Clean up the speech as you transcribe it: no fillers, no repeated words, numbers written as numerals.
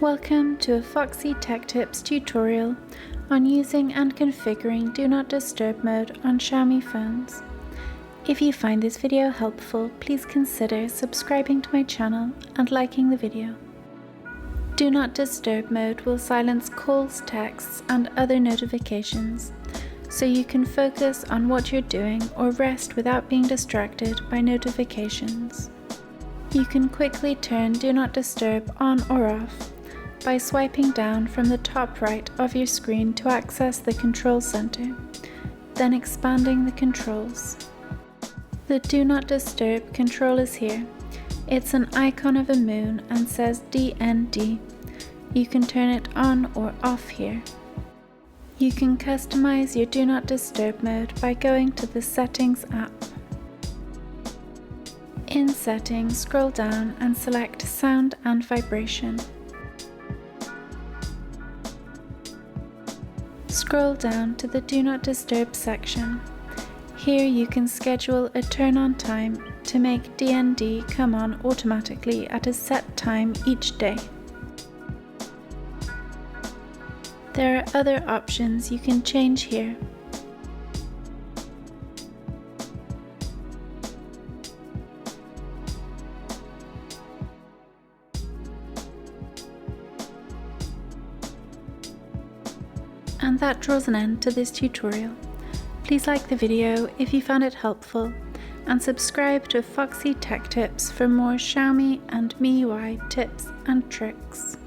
Welcome to a Foxy Tech Tips tutorial on using and configuring Do Not Disturb mode on Xiaomi phones. If you find this video helpful, please consider subscribing to my channel and liking the video. Do Not Disturb mode will silence calls, texts, and other notifications, so you can focus on what you're doing or rest without being distracted by notifications. You can quickly turn Do Not Disturb on or off by swiping down from the top right of your screen to access the control center, then expanding the controls. The Do Not Disturb control is here. It's an icon of a moon and says DND. You can turn it on or off here. You can customize your Do Not Disturb mode by going to the Settings app. In Settings, scroll down and select Sound and Vibration. Scroll down to the Do Not Disturb section. Here you can schedule a turn on time to make DND come on automatically at a set time each day. There are other options you can change here. And that draws an end to this tutorial. Please like the video if you found it helpful, and subscribe to Foxy Tech Tips for more Xiaomi and MIUI tips and tricks.